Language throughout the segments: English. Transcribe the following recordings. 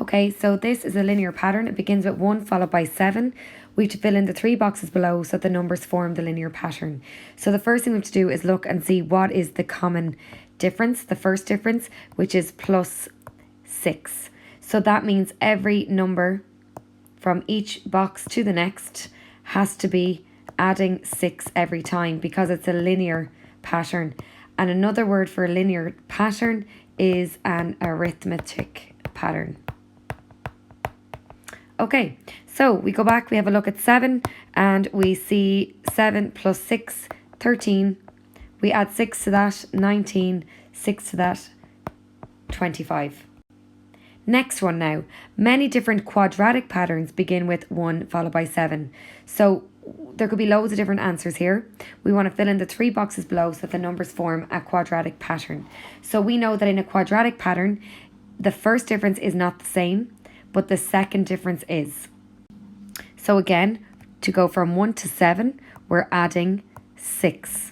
Okay, so this is a linear pattern. It begins with 1 followed by 7. We have to fill in the 3 boxes below so that the numbers form the linear pattern. So the first thing we have to do is look and see what is the common difference, the first difference, which is plus 6. So that means every number from each box to the next has to be adding 6 every time because it's a linear pattern. And another word for a linear pattern is an arithmetic pattern. Okay, so we go back, we have a look at 7 and we see 7 plus 6, 13. We add 6 to that, 19, 6 to that, 25. Next one now. Many different quadratic patterns begin with 1 followed by 7. So there could be loads of different answers here. We want to fill in the 3 boxes below so that the numbers form a quadratic pattern. So we know that in a quadratic pattern, the first difference is not the same, but the second difference is. So again, to go from 1 to 7, we're adding 6.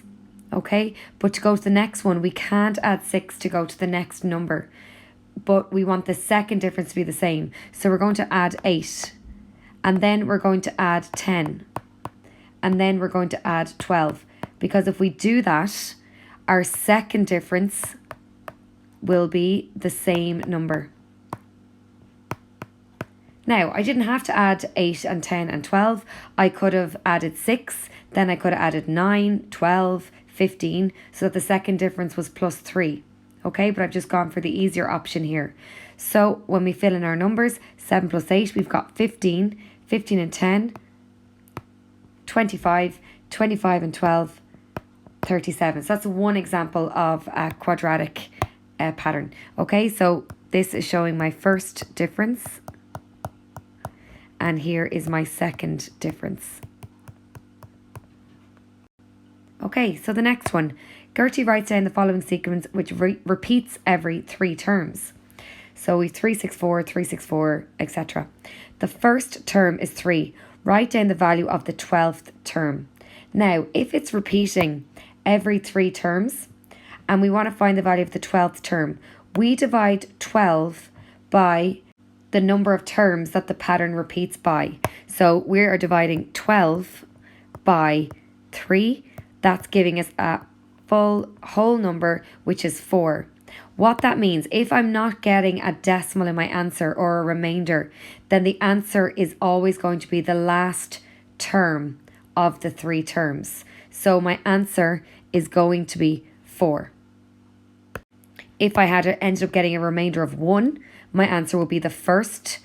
Okay, but to go to the next one, we can't add 6 to go to the next number. But we want the second difference to be the same. So we're going to add 8. And then we're going to add 10. And then we're going to add 12. Because if we do that, our second difference will be the same number. Now, I didn't have to add 8 and 10 and 12. I could have added 6. Then I could have added 9, 12, 15. So that the second difference was plus 3. Okay, but I've just gone for the easier option here. So when we fill in our numbers, 7 plus 8, we've got 15, 15 and 10, 25, 25 and 12, 37. So that's one example of a quadratic pattern. Okay, so this is showing my first difference. And here is my second difference. Okay, so the next one. Gertie writes down the following sequence which repeats every 3 terms. So we've 364, 364, etc. The first term is 3. Write down the value of the 12th term. Now, if it's repeating every 3 terms and we want to find the value of the 12th term, we divide 12 by the number of terms that the pattern repeats by. So we are dividing 12 by 3. That's giving us a full whole number, which is 4. What that means, if I'm not getting a decimal in my answer or a remainder, then the answer is always going to be the last term of the 3 terms. So my answer is going to be 4. If I had ended up getting a remainder of 1, my answer would be the first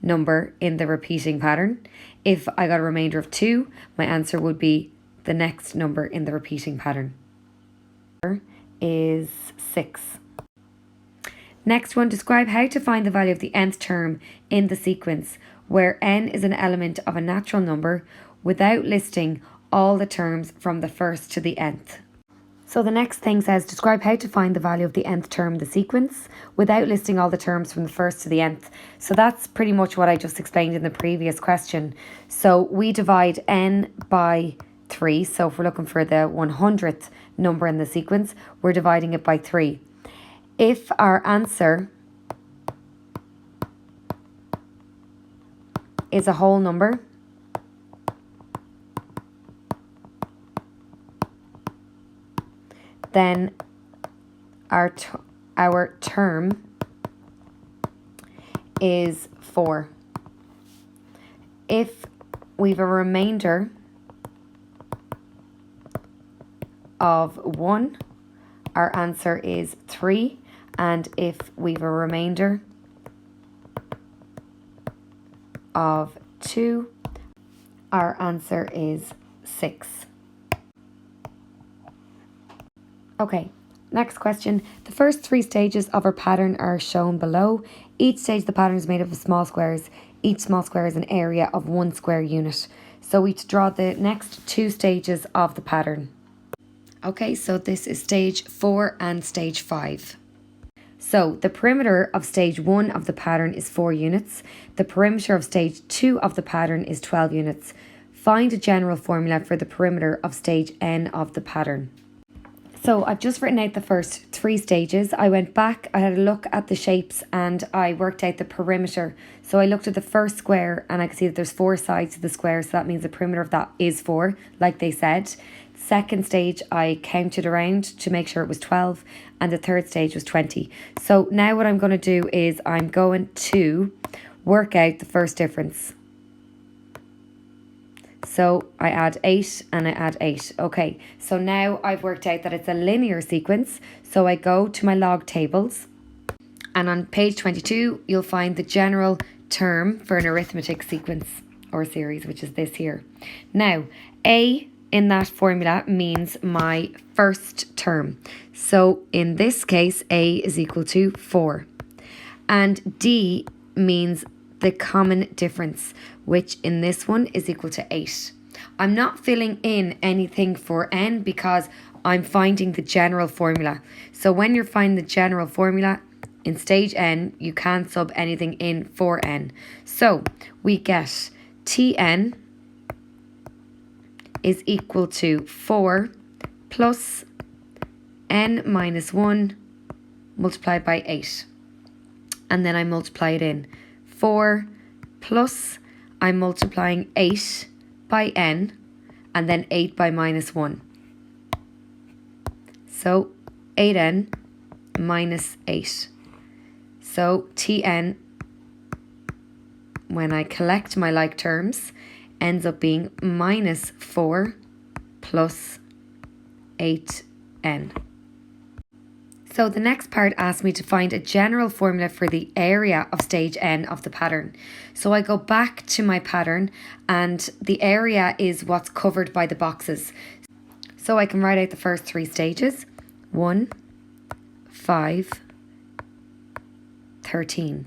number in the repeating pattern. If I got a remainder of 2, my answer would be the next number in the repeating pattern. Is 6. Next one, describe how to find the value of the nth term in the sequence where n is an element of a natural number without listing all the terms from the first to the nth. So the next thing says describe how to find the value of the nth term in the sequence without listing all the terms from the first to the nth. So that's pretty much what I just explained in the previous question. So we divide n by 3. So if we're looking for the 100th number in the sequence, we're dividing it by 3. If our answer is a whole number, then our term is 4. If we've a remainder of 1, our answer is 3. And if we've a remainder of 2, our answer is 6. Okay, next question. The first 3 stages of our pattern are shown below. Each stage of the pattern is made up of small squares. Each small square is an area of 1 square unit. So we draw the next 2 stages of the pattern. Okay, so this is stage 4 and stage 5. So the perimeter of stage 1 of the pattern is 4 units. The perimeter of stage 2 of the pattern is 12 units. Find a general formula for the perimeter of stage n of the pattern. So I've just written out the first 3 stages. I went back, I had a look at the shapes and I worked out the perimeter. So I looked at the first square and I could see that there's 4 sides to the square. So that means the perimeter of that is 4, like they said. Second stage, I counted around to make sure it was 12. And the third stage was 20. So now what I'm going to do is I'm going to work out the first difference. So I add 8 and I add 8. Okay, so now I've worked out that it's a linear sequence. So I go to my log tables. And on page 22, you'll find the general term for an arithmetic sequence or series, which is this here. Now, A in that formula means my first term. So in this case, A is equal to 4. And D means the common difference, which in this one is equal to 8. I'm not filling in anything for n because I'm finding the general formula. So when you're finding the general formula in stage n, you can't sub anything in for n. So we get Tn is equal to 4 plus n minus 1 multiplied by 8. And then I multiply it in. 4 plus, I'm multiplying 8 by n, and then 8 by minus 1. So 8n minus 8. So Tn, when I collect my like terms, ends up being minus 4 plus 8n. So the next part asks me to find a general formula for the area of stage n of the pattern. So I go back to my pattern and the area is what's covered by the boxes. So I can write out the first 3 stages. 1, 5, 13.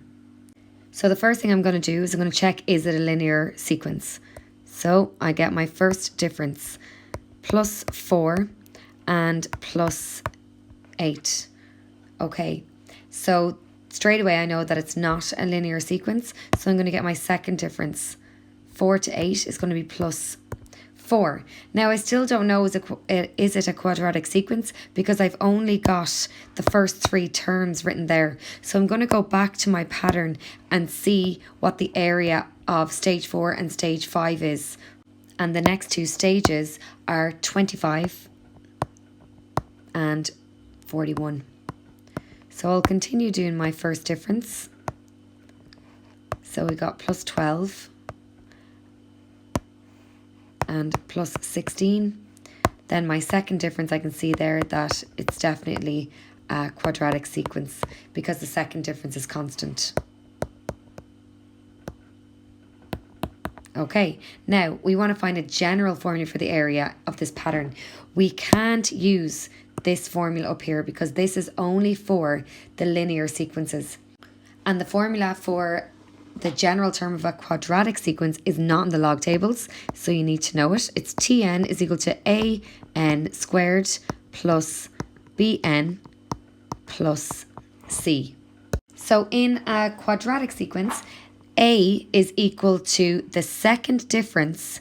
So the first thing I'm going to do is I'm going to check, is it a linear sequence? So I get my first difference, plus 4 and plus 8. Okay, so straight away I know that it's not a linear sequence. So I'm going to get my second difference. 4 to 8 is going to be plus 4. Now I still don't know is it a quadratic sequence because I've only got the first 3 terms written there. So I'm going to go back to my pattern and see what the area of stage 4 and stage 5 is. And the next 2 stages are 25 and 41. So I'll continue doing my first difference. So we got plus 12 and plus 16. Then my second difference, I can see there that it's definitely a quadratic sequence because the second difference is constant. Okay, now we want to find a general formula for the area of this pattern. We can't use this formula up here because this is only for the linear sequences. And the formula for the general term of a quadratic sequence is not in the log tables, so you need to know it. It's Tn is equal to an squared plus bn plus c. So in a quadratic sequence, a is equal to the second difference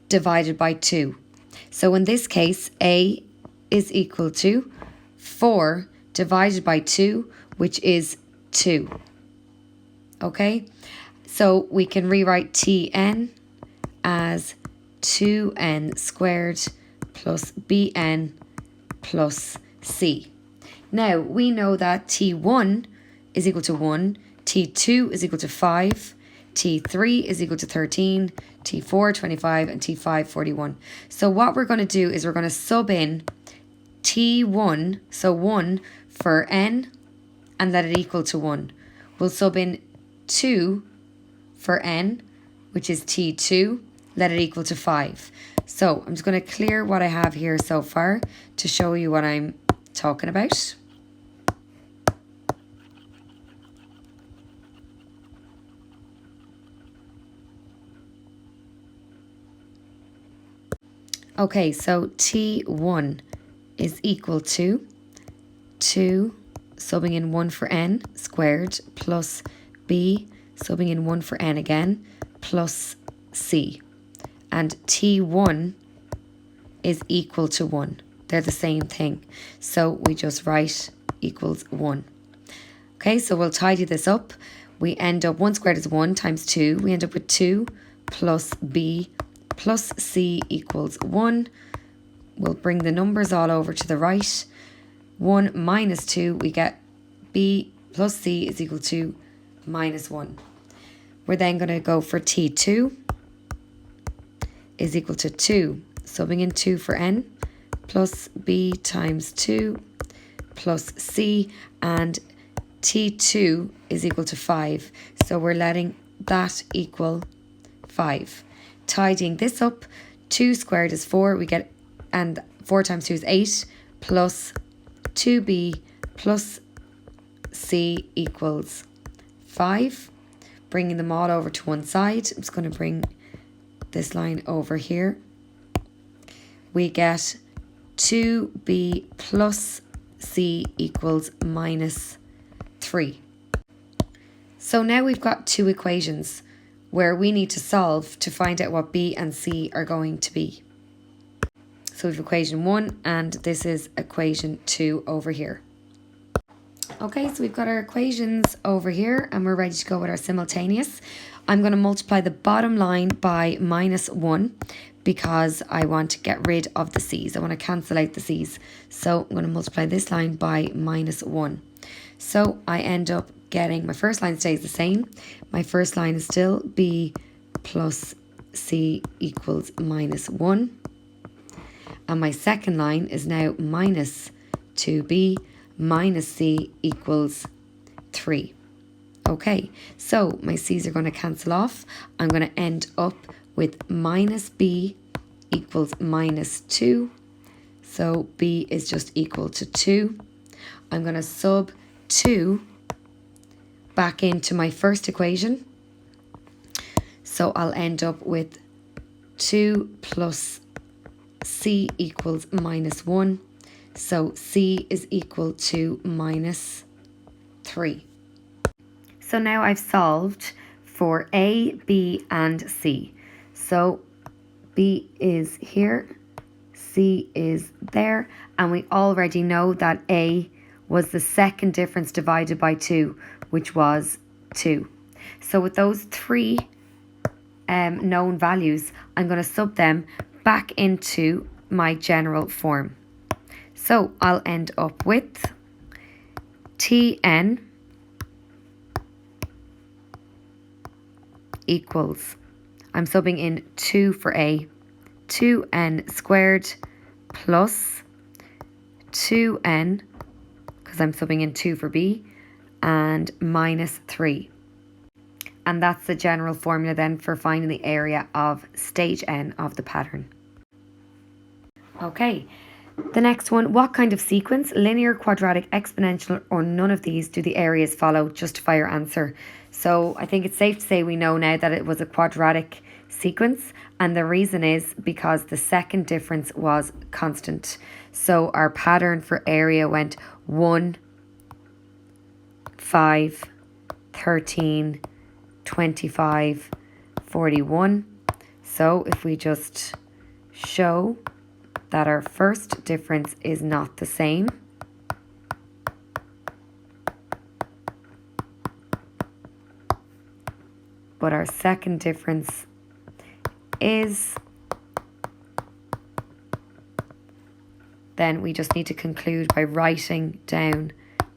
divided by 2. So in this case, a is equal to 4 divided by 2, which is 2. Okay, so we can rewrite Tn as 2n squared plus bn plus c. Now we know that T1 is equal to 1, T2 is equal to 5, T3 is equal to 13, T4 25, and T5 41. So what we're going to do is we're going to sub in T1, so 1 for n, and let it equal to 1. We'll sub in 2 for n, which is T2, let it equal to 5. So I'm just going to clear what I have here so far to show you what I'm talking about. Okay, so T1 is equal to 2 subbing in 1 for n squared plus b subbing in 1 for n again plus c. And T1 is equal to 1. they're the same thing. So we just write equals 1. Okay, so we'll tidy this up. We end up, 1 squared is 1 times 2. We end up with 2 plus b plus c equals 1. We'll bring the numbers all over to the right. 1 minus 2, we get b plus c is equal to minus 1. We're then going to go for t2 is equal to 2, subbing in 2 for n, plus b times 2 plus c, and t2 is equal to 5. So we're letting that equal 5. Tidying this up, 2 squared is 4, we get, and 4 times 2 is 8, plus 2b plus c equals 5. Bringing them all over to one side, I'm just going to bring this line over here. We get 2b plus c equals minus 3. So now we've got two equations where we need to solve to find out what b and c are going to be. So we have equation 1 and this is equation 2 over here. Okay, so we've got our equations over here and we're ready to go with our simultaneous. I'm going to multiply the bottom line by minus 1 because I want to get rid of the c's. I want to cancel out the c's. So I'm going to multiply this line by minus 1. So I end up getting, my first line stays the same. My first line is still b plus c equals minus 1. And my second line is now minus 2b minus c equals 3. Okay, so my c's are going to cancel off. I'm going to end up with minus b equals minus 2. So b is just equal to 2. I'm going to sub 2 back into my first equation. So I'll end up with 2 plus c equals minus 1. So c is equal to minus 3. So now I've solved for a, b and c. So b is here, c is there, and we already know that a was the second difference divided by 2, which was 2. So with those three known values, I'm going to sub them back into my general form. So I'll end up with Tn equals, I'm subbing in 2 for a, 2n squared plus 2n, because I'm subbing in 2 for b, and minus 3. And that's the general formula then for finding the area of stage n of the pattern. Okay, the next one, what kind of sequence, linear, quadratic, exponential, or none of these do the areas follow? Justify your answer. So I think it's safe to say we know now that it was a quadratic sequence, and the reason is because the second difference was constant. So our pattern for area went 1, 5, 13, 25, 41. So if we just show that our first difference is not the same, but our second difference is, then we just need to conclude by writing down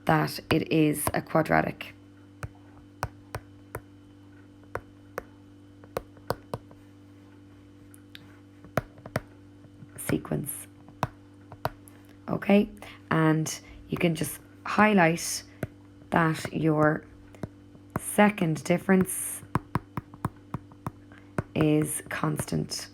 that it is a quadratic sequence. Okay, and you can just highlight that your second difference is constant.